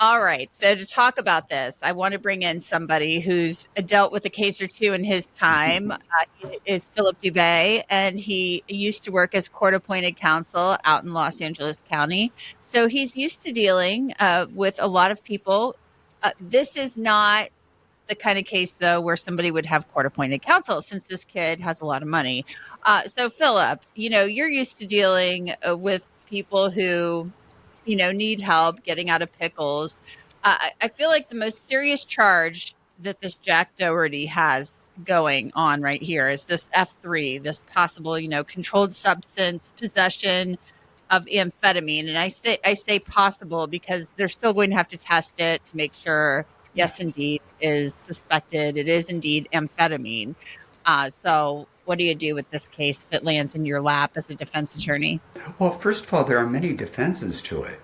All right. So to talk about this, I want to bring in somebody who's dealt with a case or two in his time. He is Philip Dubé, and he used to work as court-appointed counsel out in Los Angeles County. So he's used to dealing with a lot of people. This is not the kind of case, though, where somebody would have court-appointed counsel, since this kid has a lot of money. So, Philip, you're used to dealing with people who need help getting out of pickles. I feel like the most serious charge that this Jack Doherty has going on right here is this F3, this possible, controlled substance possession of amphetamine. And I say possible because they're still going to have to test it to make sure, yes, indeed, is suspected. It is indeed amphetamine. So what do you do with this case if it lands in your lap as a defense attorney? Well, first of all, there are many defenses to it.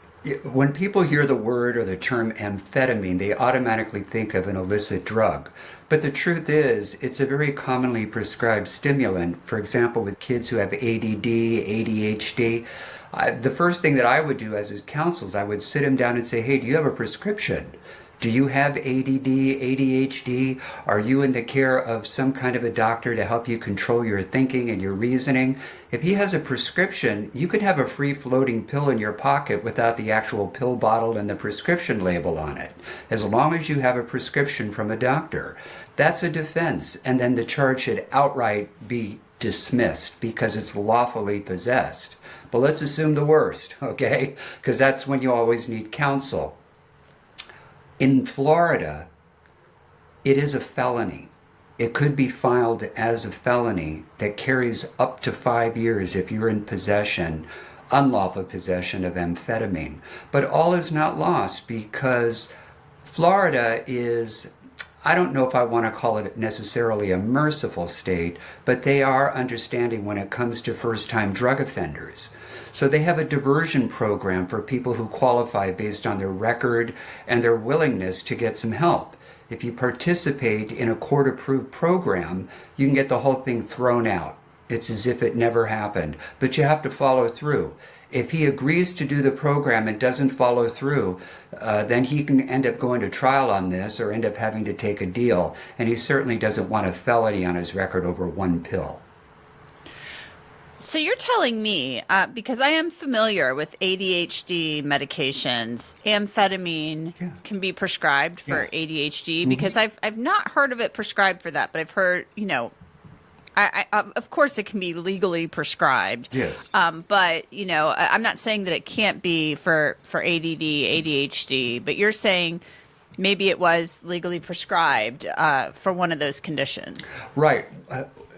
When people hear the word or the term amphetamine, they automatically think of an illicit drug. But the truth is, it's a very commonly prescribed stimulant. For example, with kids who have ADD, ADHD, the first thing that I would do as his counsel is I would sit him down and say, hey, do you have a prescription? Do you have ADD, ADHD? Are you in the care of some kind of a doctor to help you control your thinking and your reasoning? If he has a prescription, you could have a free-floating pill in your pocket without the actual pill bottle and the prescription label on it, as long as you have a prescription from a doctor. That's a defense, and then the charge should outright be dismissed because it's lawfully possessed. But let's assume the worst, okay? Because that's when you always need counsel. In Florida, it is a felony. It could be filed as a felony that carries up to 5 years if you're in possession, unlawful possession of amphetamine. But all is not lost because Florida is, I don't know if I want to call it necessarily a merciful state, but they are understanding when it comes to first-time drug offenders. So they have a diversion program for people who qualify based on their record and their willingness to get some help. If you participate in a court-approved program, you can get the whole thing thrown out. It's as if it never happened, but you have to follow through. If he agrees to do the program and doesn't follow through, then he can end up going to trial on this or end up having to take a deal, and he certainly doesn't want a felony on his record over one pill. So you're telling me, because I am familiar with ADHD medications, amphetamine can be prescribed for ADHD because I've not heard of it prescribed for that, but I've heard, of course it can be legally prescribed. Yes. But, I'm not saying that it can't be for ADD, ADHD, but you're saying maybe it was legally prescribed for one of those conditions. Right.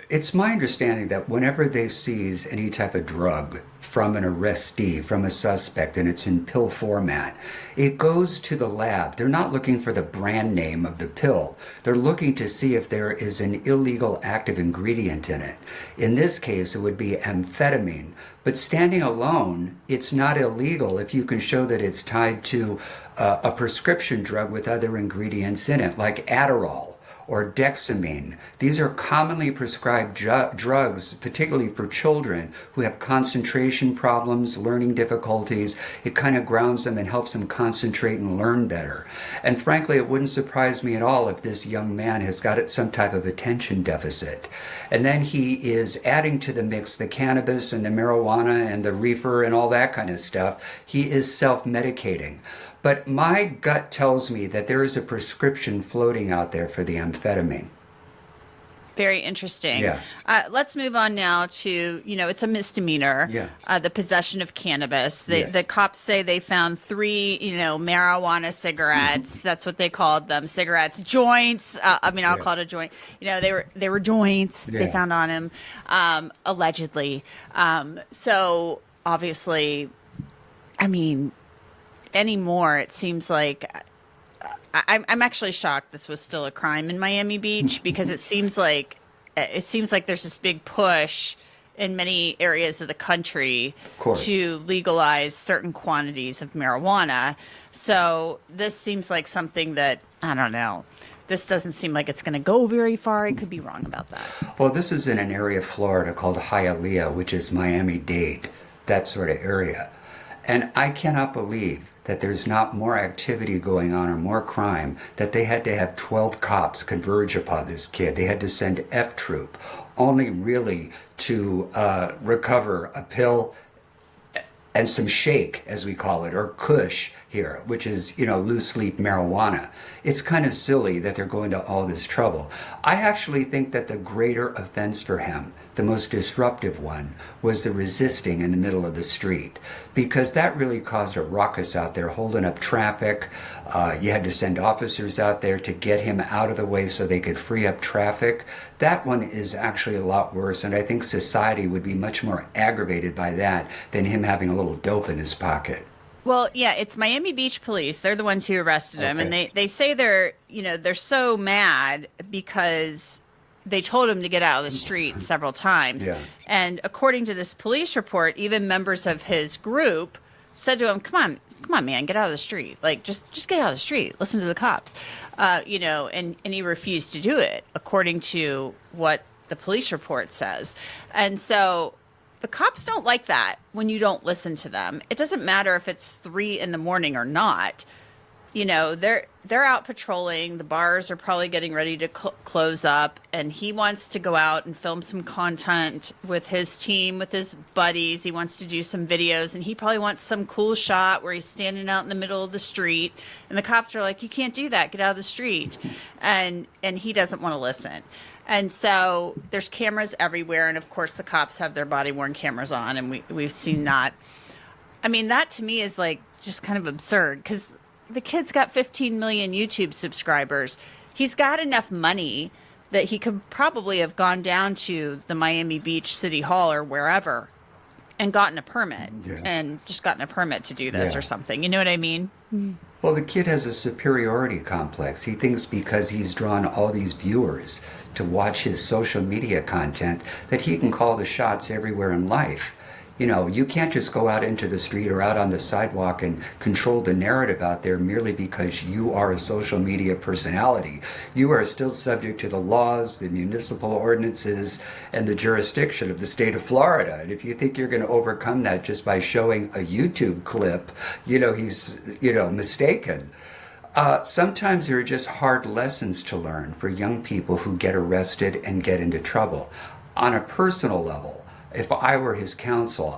It's my understanding that whenever they seize any type of drug from an arrestee, from a suspect, and it's in pill format, it goes to the lab. They're not looking for the brand name of the pill. They're looking to see if there is an illegal active ingredient in it. In this case, it would be amphetamine. But standing alone, it's not illegal if you can show that it's tied to a prescription drug with other ingredients in it, like Adderall or dexamine. These are commonly prescribed drugs, particularly for children who have concentration problems, learning difficulties. It kind of grounds them and helps them concentrate and learn better. And frankly, it wouldn't surprise me at all if this young man has got some type of attention deficit. And then he is adding to the mix the cannabis and the marijuana and the reefer and all that kind of stuff. He is self-medicating. But my gut tells me that there is a prescription floating out there for the amphetamine. Very interesting. Yeah. Let's move on now to, it's a misdemeanor, the possession of cannabis. The cops say they found 3, marijuana cigarettes. That's what they called them, cigarettes, joints. I'll call it a joint. They were joints they found on him, allegedly. So obviously, anymore, it seems like I'm actually shocked this was still a crime in Miami Beach because it seems like there's this big push in many areas of the country to legalize certain quantities of marijuana. So this seems like something that, I don't know, this doesn't seem like it's going to go very far. I could be wrong about that. Well, this is in an area of Florida called Hialeah, which is Miami-Dade, that sort of area. And I cannot believe that there's not more activity going on or more crime, that they had to have 12 cops converge upon this kid. They had to send F Troop, only really to recover a pill and some shake, as we call it, or kush here, which is, loose leaf marijuana. It's kind of silly that they're going to all this trouble. I actually think that the greater offense for him, the most disruptive one, was the resisting in the middle of the street, because that really caused a ruckus out there, holding up traffic. You had to send officers out there to get him out of the way so they could free up traffic. That one is actually a lot worse, and I think society would be much more aggravated by that than him having a little dope in his pocket. Well, yeah, it's Miami Beach police. They're the ones who arrested him, and they say they're so mad because they told him to get out of the street several times. Yeah. And according to this police report, even members of his group said to him, come on, man, get out of the street. Like, just get out of the street. Listen to the cops. And he refused to do it, according to what the police report says. And so the cops don't like that when you don't listen to them. It doesn't matter if it's 3 a.m. or not. They're out patrolling. The bars are probably getting ready to close up, and he wants to go out and film some content with his team, with his buddies. He wants to do some videos, and he probably wants some cool shot where he's standing out in the middle of the street, and the cops are like, "You can't do that. Get out of the street," and he doesn't want to listen. And so there's cameras everywhere, and of course the cops have their body-worn cameras on, and we've seen that. I mean, that to me is like just kind of absurd, because the kid's got 15 million YouTube subscribers. He's got enough money that he could probably have gone down to the Miami Beach City Hall or wherever and gotten a permit to do this or something. You know what I mean? Well, the kid has a superiority complex. He thinks because he's drawn all these viewers to watch his social media content that he can call the shots everywhere in life. You can't just go out into the street or out on the sidewalk and control the narrative out there merely because you are a social media personality. You are still subject to the laws, the municipal ordinances, and the jurisdiction of the state of Florida. And if you think you're going to overcome that just by showing a YouTube clip, he's, mistaken. Sometimes there are just hard lessons to learn for young people who get arrested and get into trouble. On a personal level, if I were his counsel,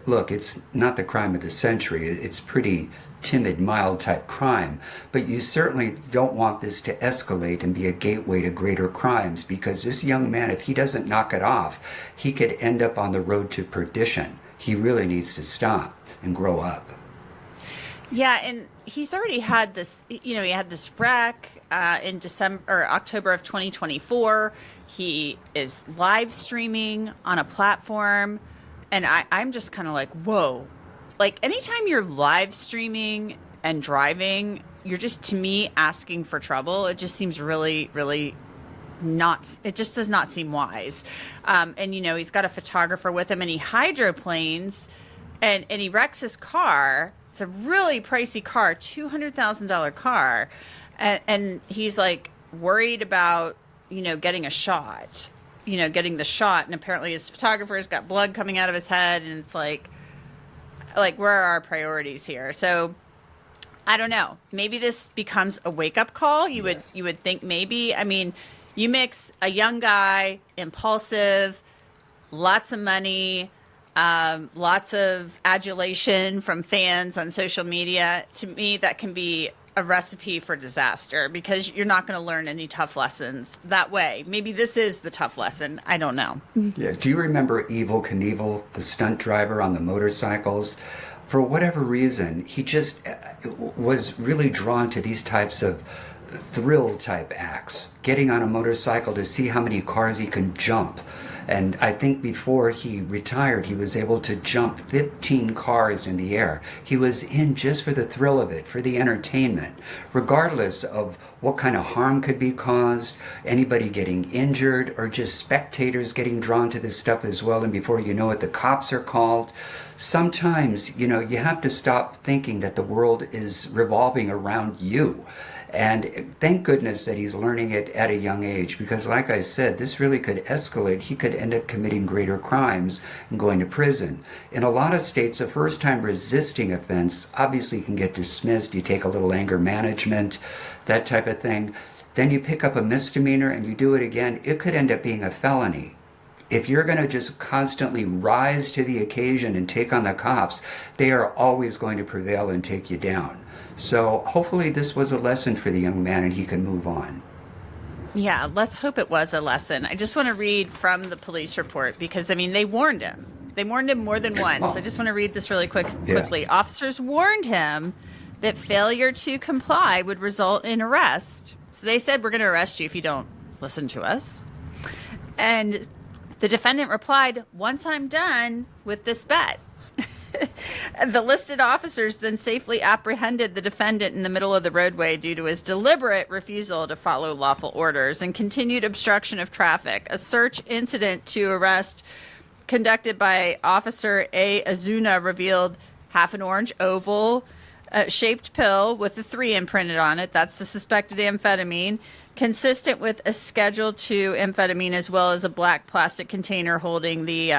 look, it's not the crime of the century. It's pretty timid, mild type crime. But you certainly don't want this to escalate and be a gateway to greater crimes, because this young man, if he doesn't knock it off, he could end up on the road to perdition. He really needs to stop and grow up. Yeah, and he's already had this, he had this wreck in October of 2024. He is live streaming on a platform, and I'm just kind of like, whoa. Like, anytime you're live streaming and driving, you're just, to me, asking for trouble. It just seems really, really it just does not seem wise. And, he's got a photographer with him, and he hydroplanes, and he wrecks his car. It's a really pricey car, $200,000 car. And he's like worried about, getting a shot, getting the shot. And apparently his photographer's got blood coming out of his head. And it's like, where are our priorities here? So I don't know. Maybe this becomes a wake up call. You would think maybe. I mean, you mix a young guy, impulsive, lots of money, lots of adulation from fans on social media. To me, that can be a recipe for disaster, because you're not going to learn any tough lessons that way. Maybe this is the tough lesson. I don't know. Yeah. Do you remember Evel Knievel, the stunt driver on the motorcycles? For whatever reason, he just was really drawn to these types of thrill type acts, getting on a motorcycle to see how many cars he can jump. And I think before he retired, he was able to jump 15 cars in the air. He was in just for the thrill of it, for the entertainment, regardless of what kind of harm could be caused, anybody getting injured, or just spectators getting drawn to this stuff as well. And before you know it, the cops are called. Sometimes, you have to stop thinking that the world is revolving around you. And thank goodness that he's learning it at a young age, because like I said, this really could escalate. He could end up committing greater crimes and going to prison. In a lot of states, a first-time resisting offense obviously can get dismissed. You take a little anger management, that type of thing. Then you pick up a misdemeanor and you do it again, it could end up being a felony. If you're going to just constantly rise to the occasion and take on the cops, they are always going to prevail and take you down. So hopefully this was a lesson for the young man and he can move on. Yeah, let's hope it was a lesson. I just want to read from the police report because, I mean, they warned him. They warned him more than once. I just want to read this really quickly. Yeah. Officers warned him that failure to comply would result in arrest. So they said, we're going to arrest you if you don't listen to us. And the defendant replied, once I'm done with this bet. The listed officers then safely apprehended the defendant in the middle of the roadway due to his deliberate refusal to follow lawful orders and continued obstruction of traffic. A search incident to arrest conducted by Officer A. Azuna revealed half an orange oval shaped pill with a 3 imprinted on it. That's the suspected amphetamine, consistent with a Schedule II amphetamine, as well as a black plastic container holding the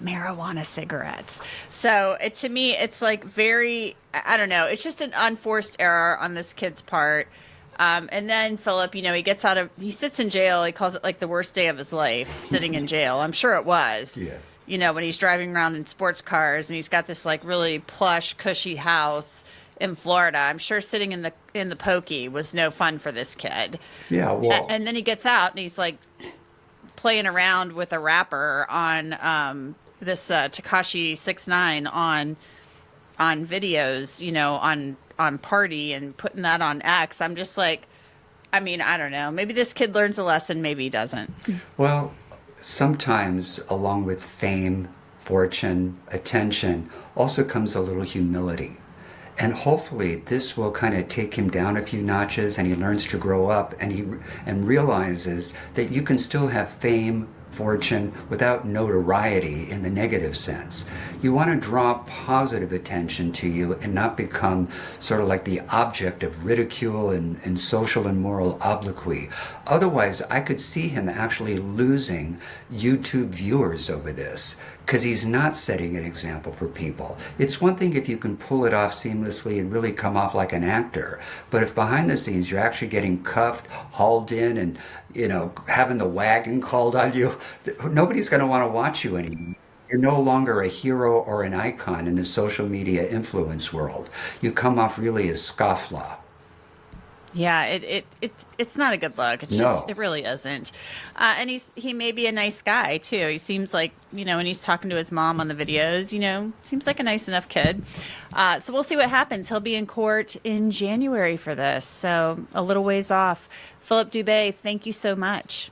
marijuana cigarettes. So to me, it's like very, I don't know, it's just an unforced error on this kid's part. And then Philip, he sits in jail. He calls it like the worst day of his life, sitting in jail. I'm sure it was. Yes. When he's driving around in sports cars and he's got this like really plush, cushy house in Florida. I'm sure sitting in the pokey was no fun for this kid. Yeah, well. And then he gets out and he's like playing around with a rapper on this Tekashi 6ix9ine on videos, on Party and putting that on X. I'm just like, I mean, I don't know. Maybe this kid learns a lesson. Maybe he doesn't. Well, sometimes along with fame, fortune, attention, also comes a little humility. And hopefully this will kind of take him down a few notches and he learns to grow up and realizes that you can still have fame, fortune without notoriety in the negative sense. You want to draw positive attention to you and not become sort of like the object of ridicule and social and moral obloquy. Otherwise, I could see him actually losing YouTube viewers over this because he's not setting an example for people. It's one thing if you can pull it off seamlessly and really come off like an actor, but if behind the scenes you're actually getting cuffed, hauled in, and having the wagon called on you, nobody's going to want to watch you anymore. You're no longer a hero or an icon in the social media influence world. You come off really as scofflaw. Yeah, it's not a good look. It's No. just, it really isn't. And he may be a nice guy too. He seems like, when he's talking to his mom on the videos, seems like a nice enough kid. So we'll see what happens. He'll be in court in January for this. So a little ways off. Philip Dubé, thank you so much.